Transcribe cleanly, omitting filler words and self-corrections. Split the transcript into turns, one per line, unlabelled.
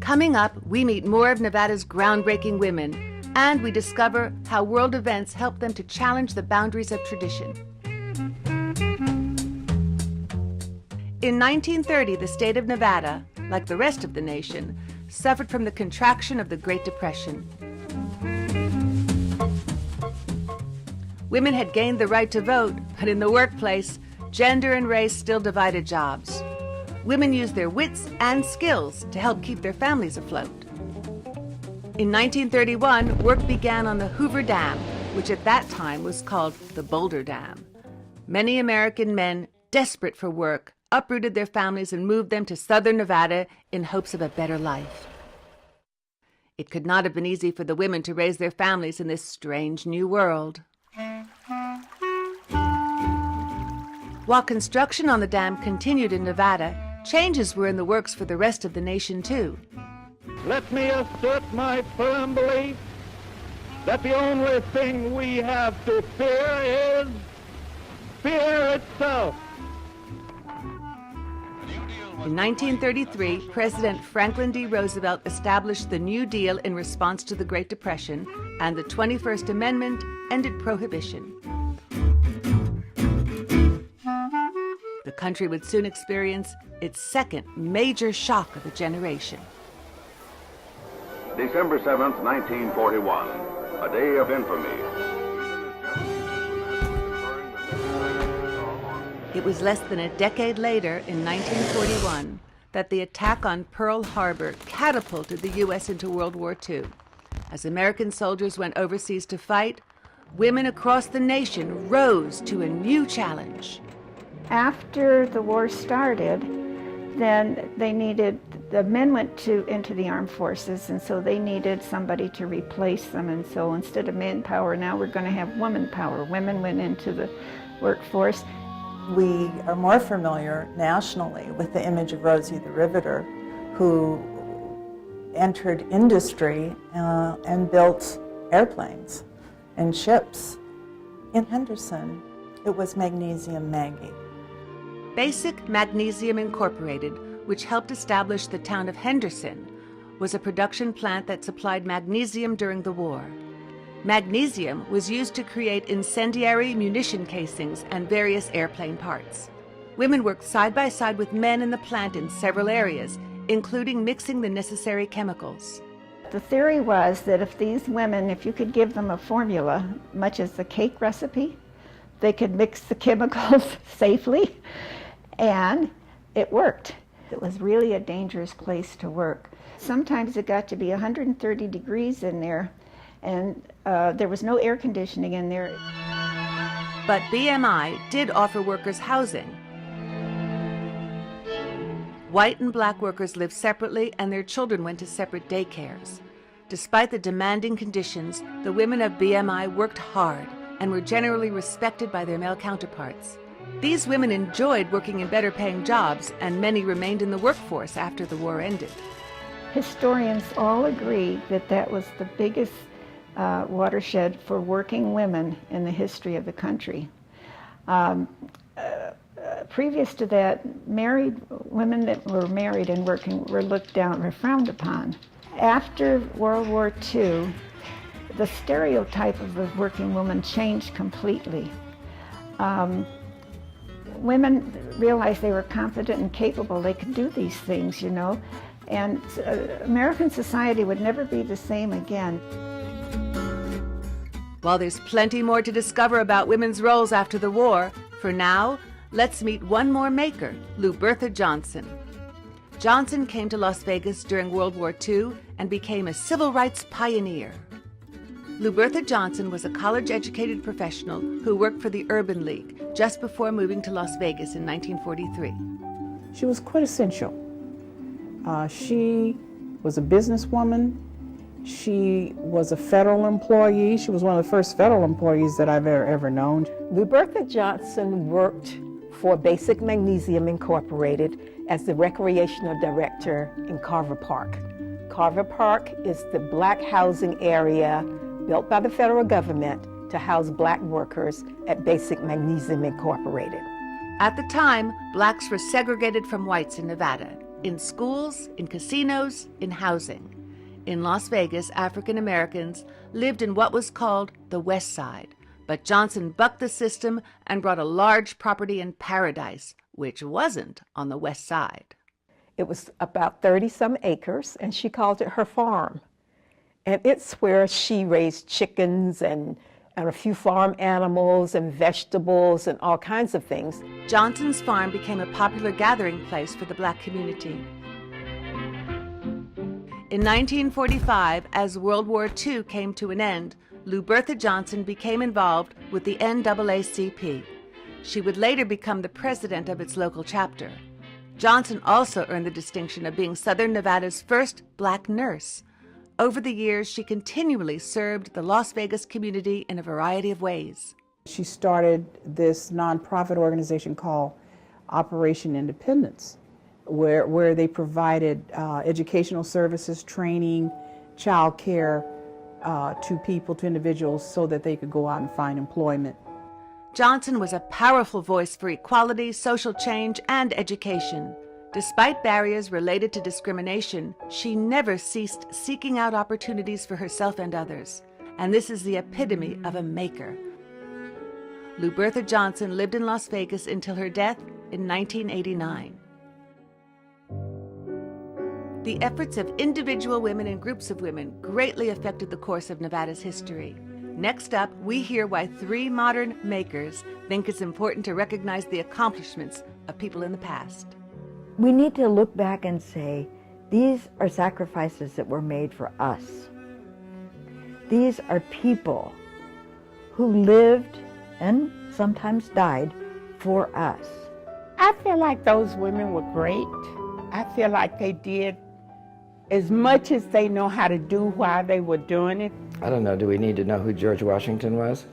Coming up, we meet more of Nevada's groundbreaking women, and we discover how world events help them to challenge the boundaries of tradition. In 1930, the state of Nevada, like the rest of the nation, suffered from the contraction of the Great Depression. Women had gained the right to vote, but in the workplace, gender and race still divided jobs. Women used their wits and skills to help keep their families afloat. In 1931, work began on the Hoover Dam, which at that time was called the Boulder Dam. Many American men, desperate for work, uprooted their families and moved them to southern Nevada in hopes of a better life. It could not have been easy for the women to raise their families in this strange new world. While construction on the dam continued in Nevada, changes were in the works for the rest of the nation, too.
Let me assert my firm belief that the only thing we have to fear is fear itself.
In 1933, President Franklin D. Roosevelt established the New Deal in response to the Great Depression, and the 21st Amendment ended prohibition. The country would soon experience its second major shock of a generation.
December 7th, 1941, a day of infamy.
It was less than a decade later, in 1941, that the attack on Pearl Harbor catapulted the U.S. into World War II. As American soldiers went overseas to fight, women across the nation rose to a new challenge.
After the war started, then they needed, the men went into the armed forces, and so they needed somebody to replace them. And so instead of manpower, now we're going to have woman power. Women went into the workforce.
We are more familiar nationally with the image of Rosie the Riveter, who entered industry and built airplanes and ships. In Henderson, it was Magnesium Maggie.
Basic Magnesium Incorporated, which helped establish the town of Henderson, was a production plant that supplied magnesium during the war. Magnesium was used to create incendiary munition casings and various airplane parts. Women worked side by side with men in the plant in several areas, including mixing the necessary chemicals.
The theory was that if these women, if you could give them a formula, much as the cake recipe, they could mix the chemicals safely, and it worked. It was really a dangerous place to work. Sometimes it got to be 130 degrees in there, and there was no air conditioning in there.
But BMI did offer workers housing. White and black workers lived separately, and their children went to separate daycares. Despite the demanding conditions, the women of BMI worked hard and were generally respected by their male counterparts. These women enjoyed working in better-paying jobs, and many remained in the workforce after the war ended.
Historians all agree that that was the biggest watershed for working women in the history of the country. Previous to that, married women that were married and working were looked down, were frowned upon. After World War II, the stereotype of the working woman changed completely. Women realized they were competent and capable. They could do these things, you know, and American society would never be the same again.
While there's plenty more to discover about women's roles after the war, for now, let's meet one more maker, Lubertha Johnson. Johnson came to Las Vegas during World War II and became a civil rights pioneer. Lubertha Johnson was a college-educated professional who worked for the Urban League just before moving to Las Vegas in 1943.
She was quintessential. She was a businesswoman. She was a federal employee. She was one of the first federal employees that I've ever known.
Lubertha Johnson worked for Basic Magnesium Incorporated as the recreational director in Carver Park. Carver Park is the black housing area built by the federal government to house black workers at Basic Magnesium Incorporated.
At the time, blacks were segregated from whites in Nevada. in schools, in casinos, in housing. In Las Vegas, African Americans lived in what was called the West Side, but Johnson bucked the system and brought a large property in Paradise, which wasn't on the West Side.
It was about 30-some acres, and she called it her farm. And it's where she raised chickens and a few farm animals and vegetables and all kinds of things.
Johnson's farm became a popular gathering place for the black community. In 1945, as World War II came to an end, Lou Bertha Johnson became involved with the NAACP. She would later become the president of its local chapter. Johnson also earned the distinction of being Southern Nevada's first black nurse. Over the years, she continually served the Las Vegas community in a variety of ways.
She started this nonprofit organization called Operation Independence, where they provided educational services, training, child care to people, to individuals, so that they could go out and find employment.
Johnson was a powerful voice for equality, social change, and education. Despite barriers related to discrimination, she never ceased seeking out opportunities for herself and others. And this is the epitome of a maker. Lou Bertha Johnson lived in Las Vegas until her death in 1989. The efforts of individual women and groups of women greatly affected the course of Nevada's history. Next up, we hear why three modern makers think it's important to recognize the accomplishments of people in the past.
We need to look back and say, these are sacrifices that were made for us. These are people who lived and sometimes died for us.
I feel like those women were great. I feel like they did as much as they know how to do while they were doing it.
I don't know, do we need to know who George Washington was?